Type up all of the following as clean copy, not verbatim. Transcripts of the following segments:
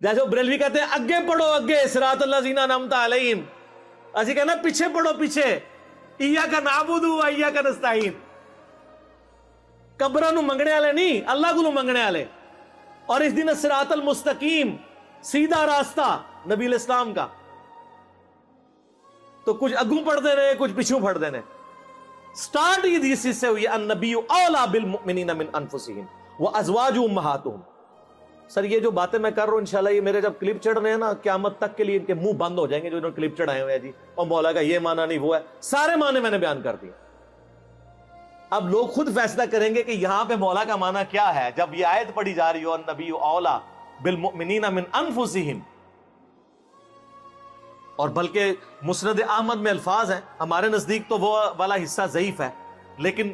جیسے وہ بریلوی کہتے ہیں اگے پڑھو اگے صراط الذین انعمت علیہم، اسی کہنا پیچھے پڑھو پیچھے، ایاک نعبد و ایاک نستعین، قبراں نو منگنے والے نہیں، اللہ کو منگنے والے۔ اور اس دن صراط المستقیم، سیدھا راستہ نبی علیہ السلام کا، تو کچھ اگوں پڑھتے رہے کچھ پیچھوں پڑھتے رہے۔ سٹارٹ یہ حدیث سے ہوئی النبی اولا بالمؤمنین من انفسہم وازواجہ امہاتہم۔ سر یہ جو باتیں میں کر رہا ہوں انشاءاللہ یہ میرے جب کلپ چڑھ رہے ہیں نا، قیامت تک کے لیے ان کے منہ بند ہو جائیں گے جو انہوں نے کلپ چڑھائے ہوئے ہیں جی، اور مولا کا یہ معنی نہیں وہ ہے، سارے معنی میں نے بیان کر دیے۔ اب لوگ خود فیصلہ کریں گے کہ یہاں پہ مولا کا معنی کیا ہے جب یہ آیت پڑھی جا رہی ہو النبی اولا بالمؤمنین من انفسہم، اور بلکہ مسند احمد میں الفاظ ہیں، ہمارے نزدیک تو وہ والا حصہ ضعیف ہے، لیکن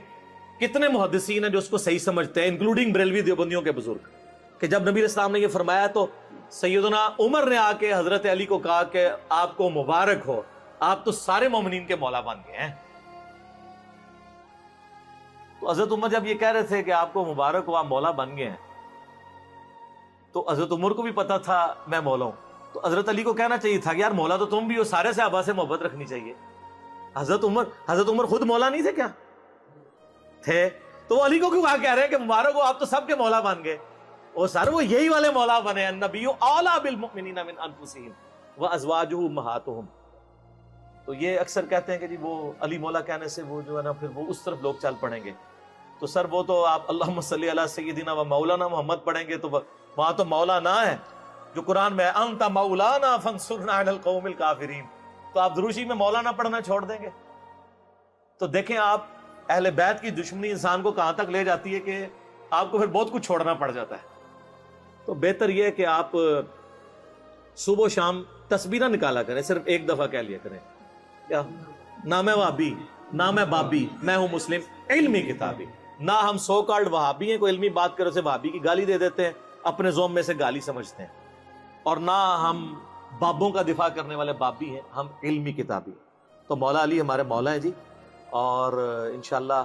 کتنے محدثین ہیں جو اس کو صحیح سمجھتے ہیں انکلوڈنگ بریلوی دیوبندیوں کے بزرگ، کہ جب نبی علیہ السلام نے یہ فرمایا تو سیدنا عمر نے آ کے حضرت علی کو کہا کہ آپ کو مبارک ہو، آپ تو سارے مومنین کے مولا بن گئے ہیں۔ تو حضرت عمر جب یہ کہہ رہے تھے کہ آپ کو مبارک ہو آپ مولا بن گئے ہیں، تو حضرت عمر کو بھی پتا تھا میں مولا ہوں، تو حضرت علی کو کہنا چاہیے تھا کہ یار مولا تو تم بھی ہو، سارے صحابہ سے محبت رکھنی چاہیے۔ حضرت عمر خود مولا نہیں تھے کیا؟ تھے، تو وہ علی کو کیوں کہہ رہے ہیں کہ مبارک ہو آپ تو سب کے مولا بن گئے؟ اور سر وہ یہی والے مولا بنے، النبی اولا بالمؤمنین من انفسہم وازواجہ امہاتہم۔ تو یہ اکثر کہتے ہیں کہ جی وہ علی مولا کہنے سے وہ جو ہے نا پھر وہ اس طرف لوگ چل پڑیں گے، تو سر وہ تو آپ اللہم صلی علی سیدنا و مولانا محمد پڑھیں گے تو وہاں تو مولا نہ ہے جو قرآن میں انت مولانا فانصرنا علی القوم الکافرین، تو آپ دروشی میں مولانا پڑھنا چھوڑ دیں گے؟ تو دیکھیں آپ اہل بیت کی دشمنی انسان کو کہاں تک لے جاتی ہے کہ آپ کو پھر بہت کچھ چھوڑنا پڑ جاتا ہے۔ تو بہتر یہ ہے کہ آپ صبح و شام تسبیح نہ نکالا کریں، صرف ایک دفعہ کہہ لیا کریں کیا نہ میں وہابی نہ میں بابی، میں ہوں مسلم علمی کتابی۔ نہ ہم سو کالڈ وہابی ہیں، کوئی علمی بات کرو سے وہابی کی گالی دے دیتے ہیں، اپنے زوم میں سے گالی سمجھتے ہیں، اور نہ ہم بابوں کا دفاع کرنے والے بابی ہیں، ہم علمی کتابی۔ تو مولا علی ہمارے مولا ہیں جی، اور انشاءاللہ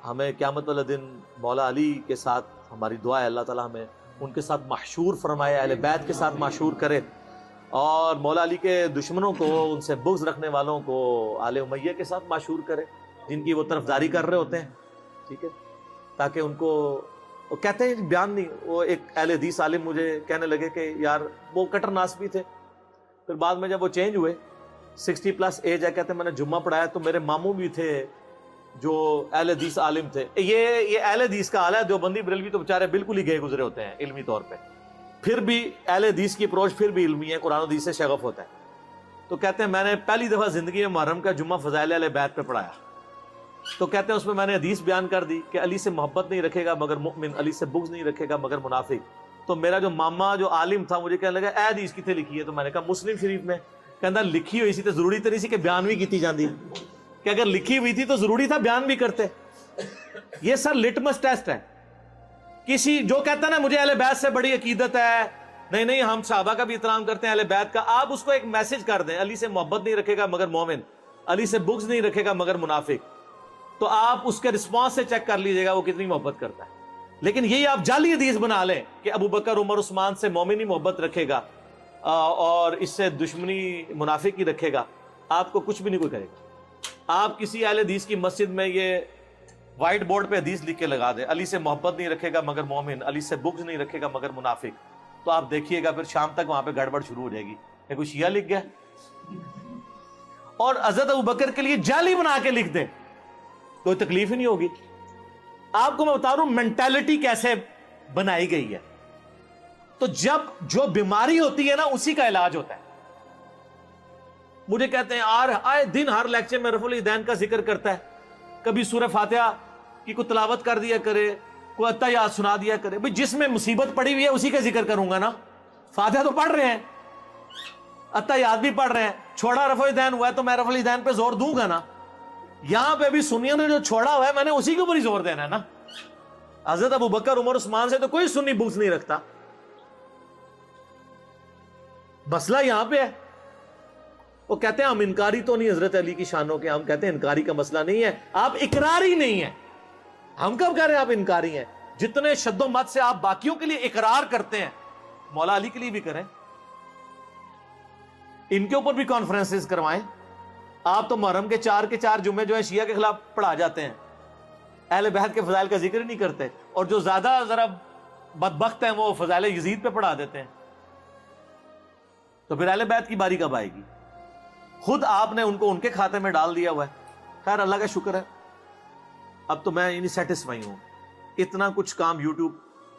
ہمیں قیامت والے دن مولا علی کے ساتھ ہماری دعا ہے اللہ تعالیٰ ہمیں ان کے ساتھ محشور فرمائے، اہل بیت کے ساتھ محشور کرے، اور مولا علی کے دشمنوں کو، ان سے بغض رکھنے والوں کو آل امیہ کے ساتھ محشور کرے جن کی وہ طرفداری کر رہے ہوتے ہیں، ٹھیک ہے، تاکہ ان کو وہ کہتے ہیں بیان نہیں، وہ ایک اہل حدیث عالم مجھے کہنے لگے کہ یار وہ کٹر ناس بھی تھے، پھر بعد میں جب وہ چینج ہوئے 60+ ایج ہے، کہتے ہیں میں نے جمعہ پڑھایا تو میرے ماموں بھی تھے جو اہل حدیث عالم تھے۔ یہ اہل حدیث کا حال ہے، دیوبندی بریلوی تو بیچارے بالکل ہی گئے گزرے ہوتے ہیں علمی طور پہ، پھر بھی اہل حدیث کی اپروچ پھر بھی علمی ہے، قرآن و حدیث سے شغف ہوتا ہے۔ تو کہتے ہیں میں نے پہلی دفعہ زندگی میں محرم کا جمعہ فضائل اہل بیت پہ پڑھایا، تو کہتے ہیں اس میں میں نے حدیث بیان کر دی کہ علی سے محبت نہیں رکھے گا مگر مؤمن، علی سے بغض نہیں رکھے گا مگر منافق۔ تو میرا جو ماما جو عالم تھا مجھے کہنے لگا اے حدیث کتنے لکھی ہے؟ تو میں نے کہا مسلم شریف میں۔ کہتا لکھی ہوئی سی تو ضروری تو نہیں سی کہ بیان بھی کیتی جاندی، کہ اگر لکھی ہوئی تھی تو ضروری تھا بیان بھی کرتے۔ یہ سر لٹمس ٹیسٹ ہے، کسی جو کہتا ہے نا مجھے اہل بیت سے بڑی عقیدت ہے، نہیں ہم صحابہ کا بھی احترام کرتے ہیں اہل بیت کا، آپ اس کو ایک میسج کر دیں علی سے محبت نہیں رکھے گا مگر مومن، علی سے بغض نہیں رکھے گا مگر منافق، تو آپ اس کے رسپانس سے چیک کر لیجئے گا وہ کتنی محبت کرتا ہے۔ لیکن یہی آپ جعلی حدیث بنا لیں کہ ابو بکر عمر عثمان سے مومن ہی محبت رکھے گا اور اس سے دشمنی منافق ہی رکھے گا، آپ کو کچھ بھی نہیں کوئی کرے گا۔ آپ کسی اہل حدیث کی مسجد میں یہ وائٹ بورڈ پہ حدیث لکھ کے لگا دیں علی سے محبت نہیں رکھے گا مگر مومن، علی سے بغض نہیں رکھے گا مگر منافق، تو آپ دیکھیے گا پھر شام تک وہاں پہ گڑبڑ شروع ہو جائے گی کہ کوئی شیعہ لکھ گیا۔ اور حضرت ابو بکر کے لیے جعلی بنا کے لکھ دیں، کوئی تکلیف ہی نہیں ہوگی۔ آپ کو میں بتا رہا ہوں مینٹالٹی کیسے بنائی گئی ہے۔ تو جب جو بیماری ہوتی ہے نا اسی کا علاج ہوتا ہے۔ مجھے کہتے ہیں آئے دن ہر لیکچر میں رفع الیدین کا ذکر کرتا ہے، کبھی سورہ فاتحہ کی کوئی تلاوت کر دیا کرے، کوئی اتحیات سنا دیا کرے۔ بھئی جس میں مصیبت پڑی ہوئی ہے اسی کا ذکر کروں گا نا، فاتحہ تو پڑھ رہے ہیں، اتحیات بھی پڑھ رہے ہیں، چھوڑا رفع الیدین ہوا ہے تو میں رفع الیدین پہ زور دوں گا نا۔ یہاں پہ بھی سنیوں نے جو چھوڑا ہوا ہے میں نے اسی کے اوپر ہی زور دینا ہے نا۔ حضرت ابو بکر عمر عثمان سے تو کوئی سنی بغض نہیں رکھتا، مسئلہ یہاں پہ ہے۔ وہ کہتے ہیں ہم انکاری تو نہیں حضرت علی کی شانوں کے، ہم کہتے ہیں انکاری کا مسئلہ نہیں ہے، آپ اقراری نہیں ہیں۔ ہم کب کہہ رہے ہیں آپ انکاری ہیں؟ جتنے شد و مت سے آپ باقیوں کے لیے اقرار کرتے ہیں مولا علی کے لیے بھی کریں, ان کے اوپر بھی کانفرنسز کروائیں. آپ تو محرم کے 4 جمعے جو ہیں شیعہ کے خلاف پڑھا جاتے ہیں, اہل بیت کے فضائل کا ذکر ہی نہیں کرتے, اور جو زیادہ ذرا بدبخت ہیں وہ فضائل یزید پہ پڑھا دیتے ہیں. تو پھر اہل بیت کی باری کب آئے گی؟ خود آپ نے ان کو ان کے کھاتے میں ڈال دیا ہوا ہے. خیر اللہ کا شکر ہے, اب تو میں سیٹسفائی ہوں. اتنا کچھ کام یوٹیوب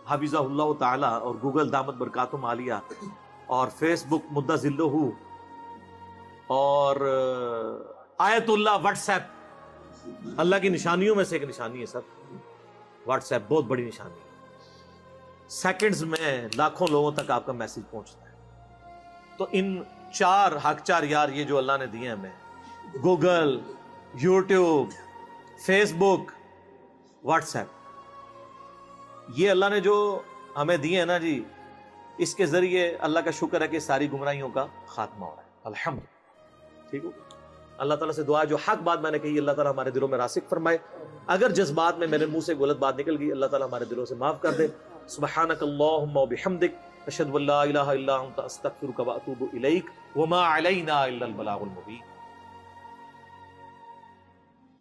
حفظہ اللہ تعالی اور گوگل دامت برکاتہم عالیہ اور فیس بک مدہ ذلہ اور آیت اللہ واٹس ایپ, اللہ کی نشانیوں میں سے ایک نشانی ہے سر. واٹس ایپ بہت بڑی نشانی ہے. سیکنڈز میں لاکھوں لوگوں تک آپ کا میسج پہنچتا ہے. تو ان 4 حق 4 یار یہ جو اللہ نے دیے ہیں ہمیں, گوگل, یوٹیوب, فیس بک, واٹس ایپ, یہ اللہ نے جو ہمیں دیے ہیں نا جی, اس کے ذریعے اللہ کا شکر ہے کہ ساری گمراہیوں کا خاتمہ ہو رہا ہے. الحمد. ٹھیک ہو. اللہ تعالیٰ سے دعا, جو حق بات میں نے کہی اللہ تعالیٰ ہمارے دلوں میں راسخ فرمائے. اگر جذبات میں میرے منہ سے غلط بات نکل گئی اللہ تعالیٰ ہمارے دلوں سے معاف کر دے. سبحانک اللہم و بحمدک اشہد ان لا الہ الا انت استغفرک و اتوب الیک وما علینا الا البلاغ المبین.